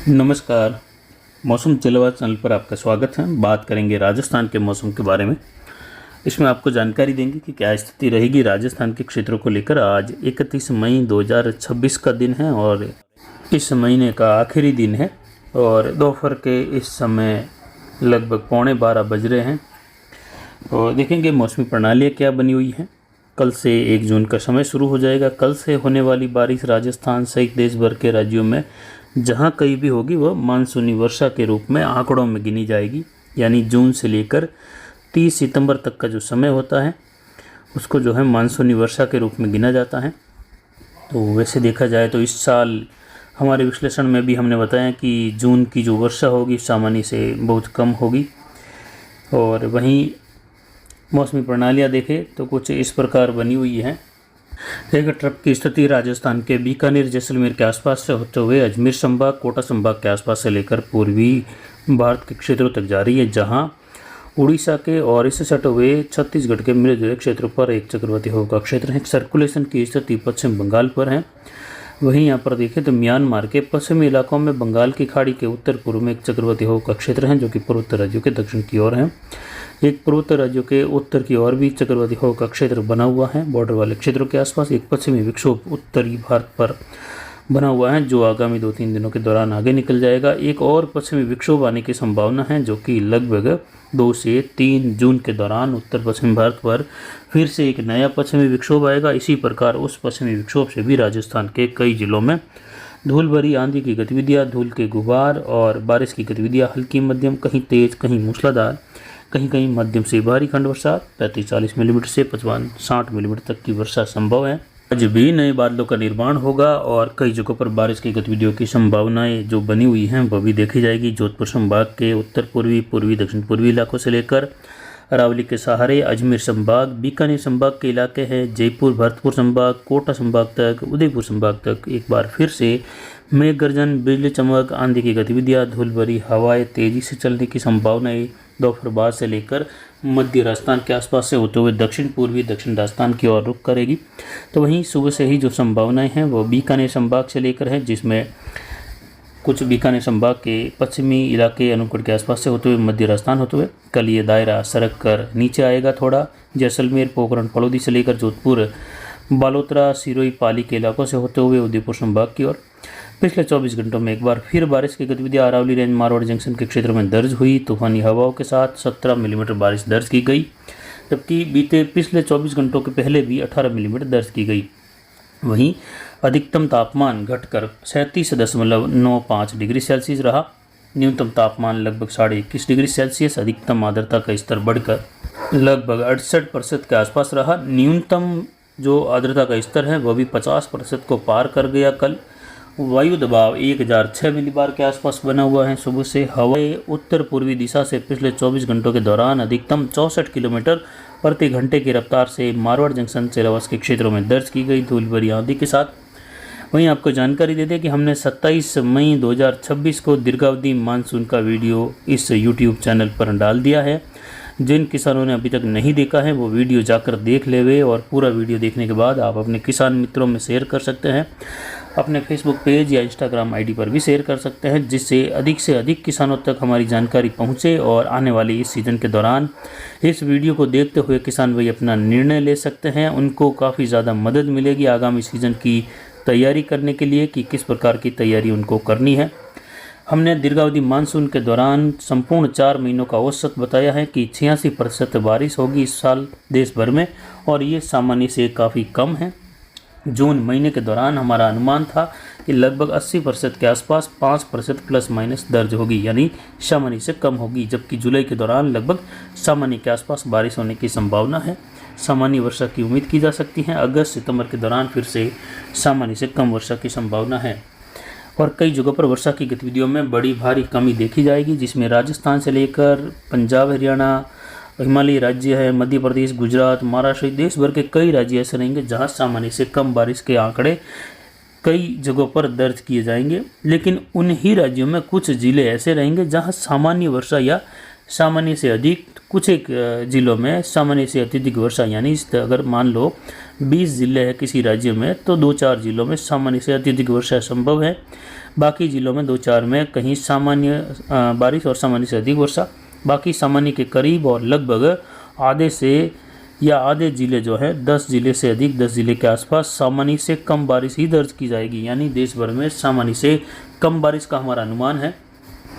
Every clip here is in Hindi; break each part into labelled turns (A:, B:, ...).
A: नमस्कार। मौसम जलवायु चैनल पर आपका स्वागत है। बात करेंगे राजस्थान के मौसम के बारे में। इसमें आपको जानकारी देंगे कि क्या स्थिति रहेगी राजस्थान के क्षेत्रों को लेकर। आज 31 मई 2026 का दिन है और इस महीने का आखिरी दिन है और दोपहर के इस समय लगभग 11:15 बज रहे हैं। और देखेंगे मौसमी प्रणालियाँ क्या बनी हुई हैं। कल से 1 जून का समय शुरू हो जाएगा। कल से होने वाली बारिश राजस्थान सहित देश भर के राज्यों में जहाँ कहीं भी होगी वह मानसूनी वर्षा के रूप में आंकड़ों में गिनी जाएगी। यानी जून से लेकर 30 सितंबर तक का जो समय होता है उसको जो है मानसूनी वर्षा के रूप में गिना जाता है। तो वैसे देखा जाए तो इस साल हमारे विश्लेषण में भी हमने बताया कि जून की जो वर्षा होगी सामान्य से बहुत कम होगी। और वहीं मौसमी प्रणालियाँ देखें तो कुछ इस प्रकार बनी हुई हैं। एक ट्रप की स्थिति राजस्थान के बीकानेर जैसलमेर के आसपास से होते हुए अजमेर संभाग, कोटा संभाग के आसपास से लेकर पूर्वी भारत के क्षेत्रों तक जा रही है, जहां उड़ीसा के और इससे सटे हुए छत्तीसगढ़ के मृदुले क्षेत्रों पर एक चक्रवाती हवा का क्षेत्र है। सर्कुलेशन की स्थिति पश्चिम बंगाल पर है। वहीं यहाँ पर देखें तो म्यांमार के पश्चिमी इलाकों में बंगाल की खाड़ी के उत्तर पूर्व में एक चक्रवाती हवा का क्षेत्र है जो कि पूर्वोत्तर राज्यों के दक्षिण की ओर है। एक पूर्वोत्तर राज्यों के उत्तर की ओर भी चक्रवाती हवा का क्षेत्र बना हुआ है। बॉर्डर वाले क्षेत्रों के आसपास एक पश्चिमी विक्षोभ उत्तरी भारत पर बना हुआ है जो आगामी 2-3 दिनों के दौरान आगे निकल जाएगा। एक और पश्चिमी विक्षोभ आने की संभावना है जो कि लगभग 2 से 3 जून के दौरान उत्तर पश्चिम भारत पर फिर से एक नया पश्चिमी विक्षोभ आएगा। इसी प्रकार उस पश्चिमी विक्षोभ से भी राजस्थान के कई जिलों में धूल भरी आंधी की गतिविधियाँ, धूल के गुबार और बारिश की गतिविधियाँ हल्की मध्यम, कहीं तेज कहीं मूसलाधार, कहीं कहीं मध्यम से भारी खंड वर्षा 35-40 मिलीमीटर से 55-60 मिलीमीटर तक की वर्षा संभव है। आज भी नए बादलों का निर्माण होगा और कई जगहों पर बारिश की गतिविधियों की संभावनाएं जो बनी हुई हैं वह भी देखी जाएगी। जोधपुर संभाग के उत्तर पूर्वी, पूर्वी, दक्षिण पूर्वी इलाकों से लेकर अरावली के सहारे, अजमेर संभाग, बीकानेर संभाग के इलाके हैं, जयपुर, भरतपुर संभाग, कोटा संभाग तक, उदयपुर संभाग तक एक बार फिर से मेघ गर्जन, बिजली चमक, आंधी की गतिविधियाँ, धूल भरी हवाएं तेजी से चलने की संभावनाएं दोपहर बाद से लेकर मध्य राजस्थान के आसपास से होते हुए दक्षिण पूर्वी, दक्षिण राजस्थान की ओर रुख करेगी। तो वहीं सुबह से ही जो संभावनाएं हैं वो बीकानेर संभाग से लेकर है, जिसमें कुछ बीकानेर संभाग के पश्चिमी इलाके अनूपगढ़ के आसपास से होते हुए मध्य राजस्थान होते हुए कल ये दायरा सरक कर नीचे आएगा थोड़ा। जैसलमेर, पोखरण, फलोदी से लेकर जोधपुर, बालोतरा, सिरोही, पाली के इलाकों से होते हुए उदयपुर संभाग की ओर। पिछले 24 घंटों में एक बार फिर बारिश की गतिविधियां अरावली रेंज, मारवाड़ जंक्शन के क्षेत्र में दर्ज हुई। तूफानी हवाओं के साथ 17 मिलीमीटर बारिश दर्ज की गई, जबकि पिछले 24 घंटों के पहले भी 18 मिलीमीटर दर्ज की गई। वहीं अधिकतम तापमान घटकर 37.95 डिग्री सेल्सियस रहा। न्यूनतम तापमान लगभग 21.5 डिग्री सेल्सियस। अधिकतम आर्द्रता का स्तर बढ़कर लगभग 68% के आसपास रहा। न्यूनतम जो आर्द्रता का स्तर है वह भी 50% को पार कर गया। कल वायु दबाव 1006 मिलीबार के आसपास बना हुआ है। सुबह से हवाएं उत्तर पूर्वी दिशा से पिछले 24 घंटों के दौरान अधिकतम 64 किलोमीटर प्रति घंटे की रफ्तार से मारवाड़ जंक्शन, सेलावास के क्षेत्रों में दर्ज की गई धूल भरी आंधी के साथ। वहीं आपको जानकारी दे दें कि हमने 27 मई 2026 को दीर्घावधि मानसून का वीडियो इस YouTube चैनल पर डाल दिया है। जिन किसानों ने अभी तक नहीं देखा है वो वीडियो जाकर देख लेवे और पूरा वीडियो देखने के बाद आप अपने किसान मित्रों में शेयर कर सकते हैं। अपने फेसबुक पेज या इंस्टाग्राम आईडी पर भी शेयर कर सकते हैं, जिससे अधिक किसानों तक हमारी जानकारी पहुंचे और आने वाली इस सीज़न के दौरान इस वीडियो को देखते हुए किसान भाई अपना निर्णय ले सकते हैं। उनको काफ़ी ज़्यादा मदद मिलेगी आगामी सीज़न की तैयारी करने के लिए कि किस प्रकार की तैयारी उनको करनी है। हमने दीर्घावधि मानसून के दौरान संपूर्ण 4 महीनों का औसत बताया है कि 86% बारिश होगी इस साल देश भर में और ये सामान्य से काफ़ी कम है। जून महीने के दौरान हमारा अनुमान था कि लगभग 80% के आसपास 5% प्लस माइनस दर्ज होगी, यानी सामान्य से कम होगी, जबकि जुलाई के दौरान लगभग सामान्य के आसपास बारिश होने की संभावना है। सामान्य वर्षा की उम्मीद की जा सकती है। अगस्त सितंबर के दौरान फिर से सामान्य से कम वर्षा की संभावना है और कई जगहों पर वर्षा की गतिविधियों में बड़ी भारी कमी देखी जाएगी, जिसमें राजस्थान से लेकर पंजाब, हरियाणा, हिमालयी राज्य है, मध्य प्रदेश, गुजरात, महाराष्ट्र, देश भर के कई राज्य ऐसे रहेंगे जहां सामान्य से कम बारिश के आंकड़े कई जगहों पर दर्ज किए जाएंगे। लेकिन उन्हीं राज्यों में कुछ जिले ऐसे रहेंगे जहां सामान्य वर्षा या सामान्य से अधिक, कुछ एक जिलों में सामान्य से अत्यधिक वर्षा, यानी अगर मान लो 20 ज़िले हैं किसी राज्य में तो 2-4 जिलों में सामान्य से अत्यधिक वर्षा संभव है, बाकी जिलों में 2-4 में कहीं सामान्य बारिश और सामान्य से अधिक वर्षा, बाकी सामान्य के करीब और लगभग आधे से या आधे ज़िले जो है 10 ज़िले से अधिक 10 ज़िले के आसपास सामान्य से कम बारिश ही दर्ज की जाएगी। यानी देश भर में सामान्य से कम बारिश का हमारा अनुमान है।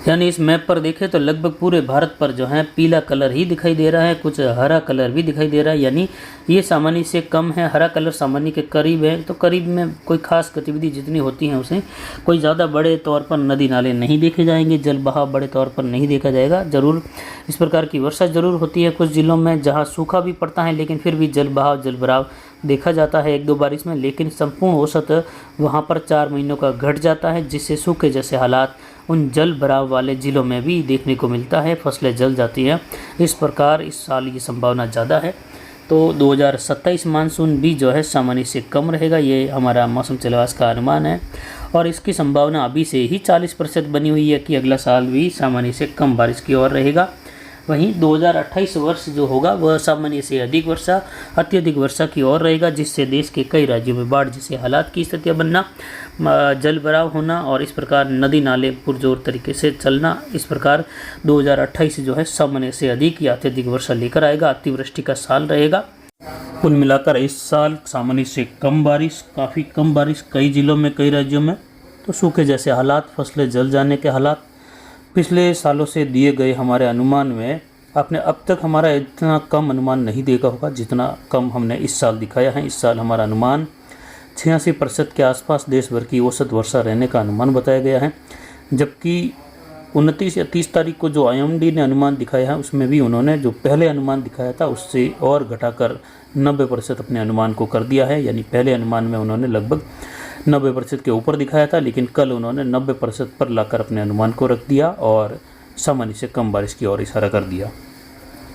A: यानी इस मैप पर देखें तो लगभग पूरे भारत पर जो है पीला कलर ही दिखाई दे रहा है, कुछ हरा कलर भी दिखाई दे रहा है, यानी ये सामान्य से कम है। हरा कलर सामान्य के करीब है, तो करीब में कोई खास गतिविधि जितनी होती है उसे कोई ज़्यादा बड़े तौर पर नदी नाले नहीं देखे जाएंगे, जल बहाव बड़े तौर पर नहीं देखा जाएगा। ज़रूर इस प्रकार की वर्षा ज़रूर होती है कुछ ज़िलों में जहाँ सूखा भी पड़ता है, लेकिन फिर भी जल भराव देखा जाता है 1-2 बारिश में, लेकिन संपूर्ण औसत वहाँ पर 4 महीनों का घट जाता है, जिससे सूखे जैसे हालात उन जल भराव वाले ज़िलों में भी देखने को मिलता है, फसलें जल जाती हैं। इस प्रकार इस साल की संभावना ज़्यादा है। तो 2027 मानसून भी जो है सामान्य से कम रहेगा, ये हमारा मौसम चलवास का अनुमान है। और इसकी संभावना अभी से ही 40% बनी हुई है कि अगला साल भी सामान्य से कम बारिश की ओर रहेगा। वहीं 2028 वर्ष जो होगा वह सामान्य से अधिक वर्षा, अत्यधिक वर्षा की ओर रहेगा, जिससे देश के कई राज्यों में बाढ़ जैसे हालात की स्थितियाँ बनना, जल भराव होना और इस प्रकार नदी नाले पुरजोर तरीके से चलना। इस प्रकार 2028 जो है सामान्य से अधिक या अत्यधिक वर्षा लेकर आएगा, अतिवृष्टि का साल रहेगा। कुल मिलाकर इस साल सामान्य से कम बारिश, काफ़ी कम बारिश कई जिलों में, कई राज्यों में, तो सूखे जैसे हालात, फसलें जल जाने के हालात। पिछले सालों से दिए गए हमारे अनुमान में आपने अब तक हमारा इतना कम अनुमान नहीं देखा होगा जितना कम हमने इस साल दिखाया है। इस साल हमारा अनुमान 86% के आसपास देश भर की औसत वर्षा रहने का अनुमान बताया गया है, जबकि 29 या 30 तारीख को जो IMD ने अनुमान दिखाया है उसमें भी उन्होंने जो पहले अनुमान दिखाया था उससे और घटाकर 90% अपने अनुमान को कर दिया है। यानी पहले अनुमान में उन्होंने लगभग 90% के ऊपर दिखाया था, लेकिन कल उन्होंने 90% पर लाकर अपने अनुमान को रख दिया और सामान्य से कम बारिश की ओर इशारा कर दिया।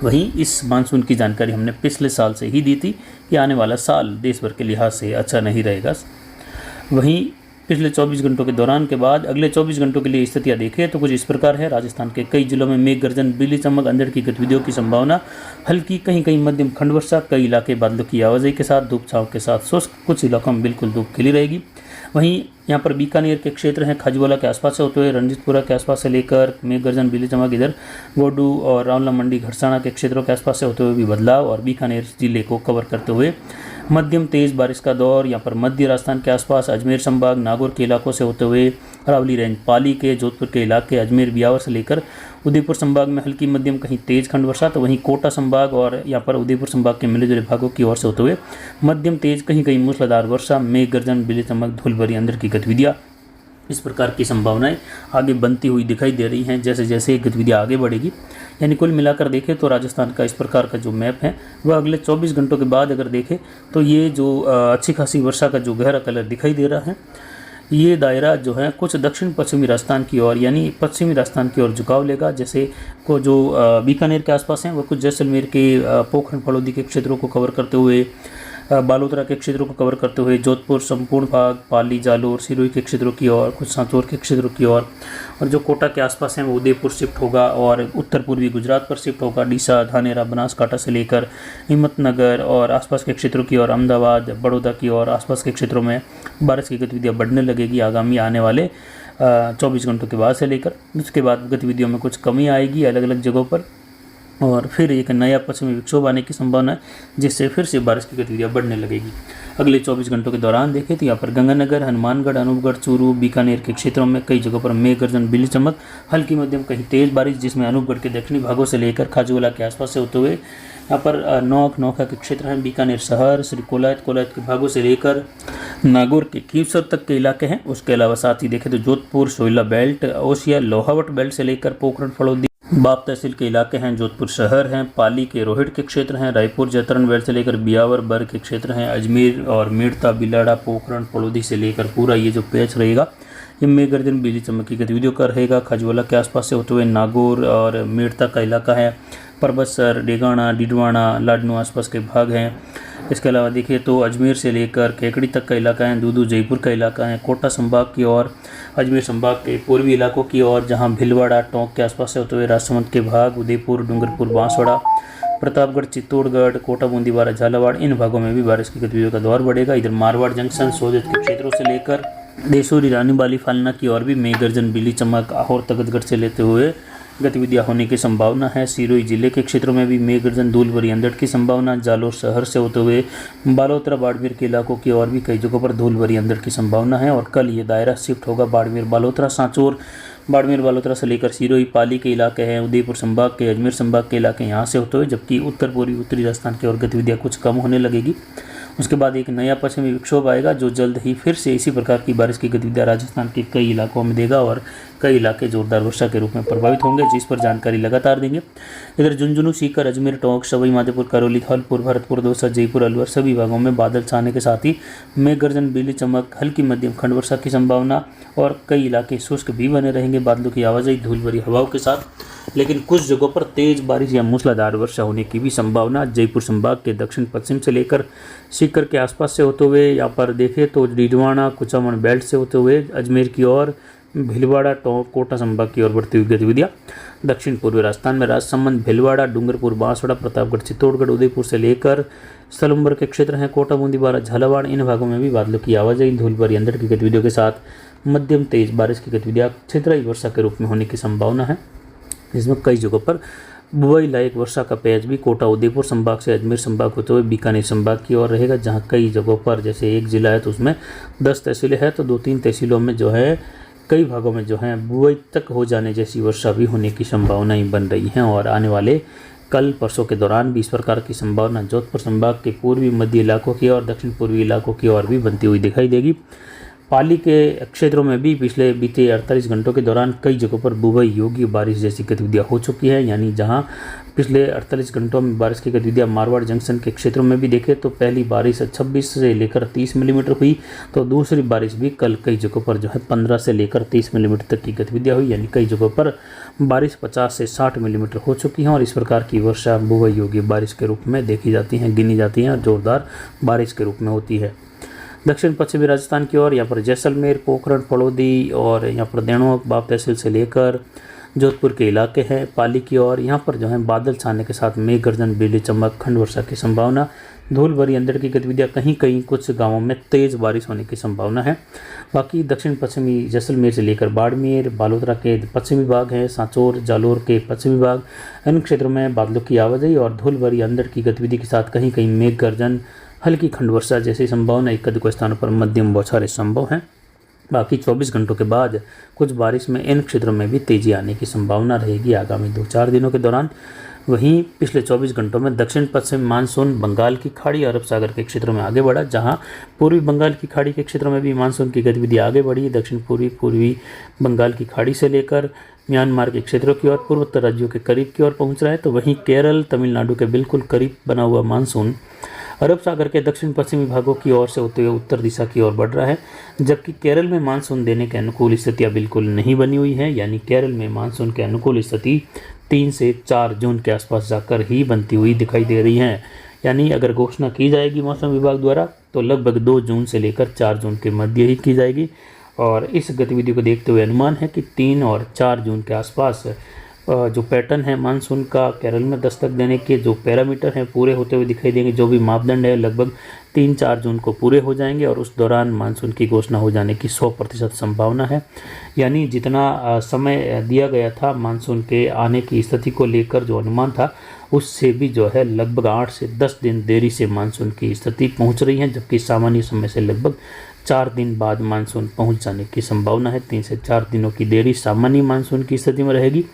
A: वहीं इस मानसून की जानकारी हमने पिछले साल से ही दी थी कि आने वाला साल देश भर के लिहाज से अच्छा नहीं रहेगा। वहीं पिछले 24 घंटों के दौरान के बाद अगले 24 घंटों के लिए स्थितियां देखें तो कुछ इस प्रकार है। राजस्थान के कई जिलों में मेघ गर्जन, बिजली चमक, अंधड़ की गतिविधियों की संभावना, हल्की कहीं कहीं मध्यम खंड वर्षा, कई इलाके बादलों की आवाजाही के साथ, धूप छांव के साथ शुष्क, कुछ इलाकों में बिल्कुल धूप खिली रहेगी। वहीं यहाँ पर बीकानेर के क्षेत्र हैं, खजवाला के आसपास से होते हुए रणजीतपुरा के आसपास से लेकर मेघ गर्जन, बिजली चमक इधर गोडू और रावला मंडी, घड़साना के क्षेत्रों के आसपास से होते हुए भी बदलाव और बीकानेर जिले को कवर करते हुए मध्यम तेज बारिश का दौर। यहाँ पर मध्य राजस्थान के आसपास अजमेर संभाग, नागौर के इलाकों से होते हुए अरावली रेंज, पाली के, जोधपुर के इलाके, अजमेर ब्यावर से लेकर उदयपुर संभाग में हल्की मध्यम कहीं तेज खंड वर्षा, तो वहीं कोटा संभाग और यहाँ पर उदयपुर संभाग के मिले जुले भागों की ओर से होते हुए मध्यम तेज कहीं कहीं मूसलाधार वर्षा, मेघ गर्जन, बिजली चमक, धूल भरी अंधड़ की गतिविधियाँ। इस प्रकार की संभावनाएं आगे बनती हुई दिखाई दे रही हैं जैसे जैसे गतिविधियाँ आगे बढ़ेगी। यानी कुल मिलाकर देखें तो राजस्थान का इस प्रकार का जो मैप है वह अगले 24 घंटों के बाद अगर देखें तो ये जो अच्छी खासी वर्षा का जो गहरा कलर दिखाई दे रहा है, ये दायरा जो है कुछ दक्षिण पश्चिमी राजस्थान की ओर यानी पश्चिमी राजस्थान की ओर झुकाव लेगा। जैसे को जो बीकानेर के आसपास हैं वह कुछ जैसलमेर के पोखरण फलोदी के क्षेत्रों को कवर करते हुए, बालोतरा के क्षेत्रों को कवर करते हुए जोधपुर संपूर्ण भाग, पाली, जालोर, सिरोही के क्षेत्रों की ओर, कुछ सांचौर के क्षेत्रों की ओर, और जो कोटा के आसपास हैं वो उदयपुर शिफ्ट होगा और उत्तर पूर्वी गुजरात पर शिफ्ट होगा। डीसा, धानेरा, बनासकांठा से लेकर हिम्मतनगर और आसपास के क्षेत्रों की ओर, अहमदाबाद, बड़ौदा की ओर आसपास के क्षेत्रों में बारिश की गतिविधियाँ बढ़ने लगेगी आगामी आने वाले 24 घंटों के बाद से लेकर। उसके बाद गतिविधियों में कुछ कमी आएगी अलग अलग जगहों पर और फिर एक नया पश्चिमी विक्षोभ आने की संभावना है जिससे फिर से बारिश की गतिविधियाँ बढ़ने लगेगी। अगले 24 घंटों के दौरान देखें तो यहाँ पर गंगानगर, हनुमानगढ़, अनूपगढ़, चूरू, बीकानेर के क्षेत्रों में कई जगहों पर मेघ गर्जन, बिजली चमक, हल्की मध्यम कहीं तेज बारिश, जिसमें अनूपगढ़ के दक्षिणी भागों से लेकर खाजूवाला के आसपास से होते हुए यहाँ पर नौखा के क्षेत्र हैं, बीकानेर शहर, श्री कोलायत के भागों से लेकर नागौर के कीवसर तक के इलाके हैं। उसके अलावा साथ ही देखें तो जोधपुर, सोयला बेल्ट, ओसिया, लोहावट बेल्ट से लेकर पोखरण फलोदी, बाप तहसील के इलाके हैं, जोधपुर शहर हैं, पाली के रोहिट के क्षेत्र हैं, रायपुर जैतरन बेल्ट से लेकर बियावर बर के क्षेत्र हैं, अजमेर और मेड़ता, बिलाड़ा, पोखरण फलोदी से लेकर पूरा ये जो पैच रहेगा ये मेघ गर्जन, बिजली चमक की गतिविधियों का रहेगा। खजवाला के आसपास से होते हुए नागौर और मेड़ता का इलाका है, परबतसर, डेगाना, डिडवाना, लाडनू आसपास के भाग हैं, इसके अलावा देखिए तो अजमेर से लेकर केकड़ी तक का इलाका है, दूदू जयपुर का इलाका है, कोटा संभाग की और अजमेर संभाग के पूर्वी इलाकों की और जहां भीलवाड़ा टोंक के आसपास से होते हुए राजसमंद के भाग, उदयपुर, डूंगरपुर, बांसवाड़ा, प्रतापगढ़, चित्तौड़गढ़, कोटा, बूंदीवाड़ा, झालावाड़, इन भागों में भी बारिश की गतिविधियों का दौर बढ़ेगा। इधर मारवाड़ जंक्शन, सोजत के क्षेत्रों से लेकर देसूरी, रानी बाली, फालना की और भी मेघ गर्जन, बिजली चमक, आहोर, तगतगढ़ से लेते हुए गतिविधियां होने की संभावना है। सिरोही जिले के क्षेत्रों में भी मेघ गर्जन, धूल भरी अंधड़ की संभावना। जालोर शहर से होते हुए बालोतरा, बाड़मेर के इलाकों की और भी कई जगहों पर धूल भरी अंधड़ की संभावना है। और कल ये दायरा शिफ्ट होगा बाड़मेर, बालोतरा, सांचौर, बाड़मेर, बालोतरा से लेकर सिरोही, पाली के इलाके हैं, उदयपुर संभाग के, अजमेर संभाग के इलाके यहाँ से होते हुए, जबकि उत्तर पूर्वी उत्तरी राजस्थान की ओर गतिविधियाँ कुछ कम होने लगेगी। उसके बाद एक नया पश्चिमी विक्षोभ आएगा जो जल्द ही फिर से इसी प्रकार की बारिश की गतिविधियां राजस्थान के कई इलाकों में देगा और कई इलाके जोरदार वर्षा के रूप में प्रभावित होंगे, जिस पर जानकारी लगातार देंगे। इधर झुंझुनू, सीकर, अजमेर, टोंक, सवाई माधोपुर, करौली, धौलपुर, भरतपुर, दौसा, जयपुर, अलवर सभी भागों में बादल छाने के साथ ही मेघ गर्जन, बिजली चमक, हल्की मध्यम खंड वर्षा की संभावना और कई इलाके शुष्क भी बने रहेंगे बादलों की आवाजाही, धूल भरी हवाओं के साथ। लेकिन कुछ जगहों पर तेज बारिश या मूसलाधार वर्षा होने की भी संभावना। जयपुर संभाग के दक्षिण पश्चिम से लेकर सीकर के आसपास से होते हुए यहाँ पर देखें तो डीडवाना, कुचामन बेल्ट से होते हुए अजमेर की ओर, भीलवाड़ा, टोंक, कोटा संभाग की ओर बढ़ती हुई गतिविधियाँ। दक्षिण पूर्वी राजस्थान में राजसमंद, भीलवाड़ा, डूंगरपुर, बांसवाड़ा, प्रतापगढ़, चित्तौड़गढ़, उदयपुर से लेकर सलम्बर के क्षेत्र हैं, कोटा, बूंदीवाड़ा, झालावाड़, इन भागों में भी बादलों की आवाजाही, धूल भरी अंधड़ की गतिविधियों के साथ मध्यम तेज बारिश की गतिविधियाँ क्षेत्रीय वर्षा के रूप में होने की संभावना है, जिसमें कई जगहों पर बुआई लायक वर्षा का पेज भी कोटा, उदयपुर संभाग से अजमेर संभाग होते हुए बीकानेर संभाग की ओर रहेगा, जहां कई जगहों पर जैसे एक जिला है तो उसमें 10 तहसीलें हैं तो 2-3 तहसीलों में जो है कई भागों में जो है बुआई तक हो जाने जैसी वर्षा भी होने की संभावनाएं बन रही हैं। और आने वाले कल परसों के दौरान भी इस प्रकार की संभावना जोधपुर संभाग के पूर्वी मध्य इलाकों की और दक्षिण पूर्वी इलाकों की ओर भी बनती हुई दिखाई देगी। पाली के क्षेत्रों में भी पिछले बीते 48 घंटों के दौरान कई जगहों पर बुआई योग्य बारिश जैसी गतिविधियां हो चुकी है, यानी जहां पिछले 48 घंटों में बारिश की गतिविधियां मारवाड़ जंक्शन के क्षेत्रों में भी देखें तो पहली बारिश 26 से लेकर 30 मिलीमीटर हुई, तो दूसरी बारिश भी कल कई जगहों पर जो है 15 से लेकर 30 मिलीमीटर तक की गतिविधियां हुई, यानी कई जगहों पर बारिश 50 से 60 मिलीमीटर हो चुकी है। और इस प्रकार की वर्षा बुआई योग्य बारिश के रूप में देखी जाती है, गिनी जाती है और जोरदार बारिश के रूप में होती है। दक्षिण पश्चिमी राजस्थान की ओर यहाँ पर जैसलमेर, पोखरण, फड़ौदी और यहाँ पर देणोक, बाप तहसील से लेकर जोधपुर के इलाके हैं, पाली की ओर यहाँ पर जो है बादल छाने के साथ मेघ गर्जन, बिजली चमक, खंड वर्षा की संभावना, धूल भरी अंधड़ की गतिविधियाँ, कहीं कहीं कुछ गांवों में तेज बारिश होने की संभावना है। बाकी दक्षिण पश्चिमी जैसलमेर से लेकर बाड़मेर, बालोतरा के पश्चिमी भाग हैं, सांचौर, जालोर के पश्चिमी भाग, इन क्षेत्रों में बादलों की आवाजाही और धूल भरी अंधड़ की गतिविधि के साथ कहीं कहीं मेघ गर्जन, हल्की खंड वर्षा जैसी संभावना, एक अधिक स्थानों पर मध्यम बौछारें संभव हैं। बाकी 24 घंटों के बाद कुछ बारिश में इन क्षेत्रों में भी तेजी आने की संभावना रहेगी आगामी 2-4 दिनों के दौरान। वहीं पिछले 24 घंटों में दक्षिण पश्चिम मानसून बंगाल की खाड़ी, अरब सागर के क्षेत्रों में आगे बढ़ा, जहां पूर्वी बंगाल की खाड़ी के क्षेत्रों में भी मानसून की गतिविधि आगे बढ़ी। दक्षिण पूर्वी बंगाल की खाड़ी से लेकर म्यांमार के क्षेत्रों की ओर पूर्वोत्तर राज्यों के करीब की ओर पहुंच रहा है, तो वहीं केरल, तमिलनाडु के बिल्कुल करीब बना हुआ मानसून अरब सागर के दक्षिण पश्चिमी भागों की ओर से होते हुए उत्तर दिशा की ओर बढ़ रहा है, जबकि केरल में मानसून देने के अनुकूल स्थितियां बिल्कुल नहीं बनी हुई हैं, यानी केरल में मानसून के अनुकूल स्थिति 3 से 4 जून के आसपास जाकर ही बनती हुई दिखाई दे रही हैं। यानी अगर घोषणा की जाएगी मौसम विभाग द्वारा तो लगभग 2 जून से लेकर 4 जून के मध्य ही की जाएगी। और इस गतिविधि को देखते हुए अनुमान है कि 3 और 4 जून के आसपास जो पैटर्न है मानसून का केरल में दस्तक देने के जो पैरामीटर हैं पूरे होते हुए दिखाई देंगे। जो भी मापदंड है लगभग 3-4 जून को पूरे हो जाएंगे और उस दौरान मानसून की घोषणा हो जाने की 100% संभावना है। यानी जितना समय दिया गया था मानसून के आने की स्थिति को लेकर जो अनुमान था उससे भी जो है लगभग 8 से 10 दिन देरी से मानसून की स्थिति पहुंच रही है, जबकि सामान्य समय से लगभग 4 दिन बाद मानसून पहुंच जाने की संभावना है। 3 से 4 दिनों की देरी सामान्य मानसून की स्थिति में रहेगी,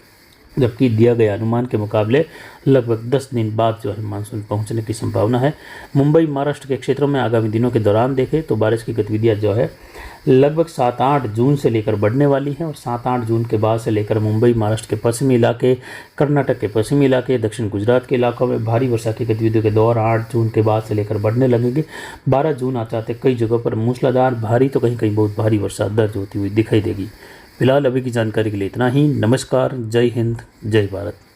A: जबकि दिया गया अनुमान के मुकाबले लगभग 10 दिन बाद जो है मानसून पहुंचने की संभावना है। मुंबई, महाराष्ट्र के क्षेत्रों में आगामी दिनों के दौरान देखें तो बारिश की गतिविधियां जो है लगभग 7-8 जून से लेकर बढ़ने वाली हैं और 7-8 जून के बाद से लेकर मुंबई, महाराष्ट्र के पश्चिमी इलाके, कर्नाटक के पश्चिमी इलाके, दक्षिण गुजरात के इलाकों में भारी वर्षा की गतिविधियों के दौर 8 जून के बाद से लेकर बढ़ने लगेंगे। 12 जून आते आते कई जगहों पर मूसलाधार भारी तो कहीं कहीं बहुत भारी वर्षा दर्ज होती हुई दिखाई देगी। फिलहाल अभी की जानकारी के लिए इतना ही। नमस्कार, जय हिंद, जय भारत।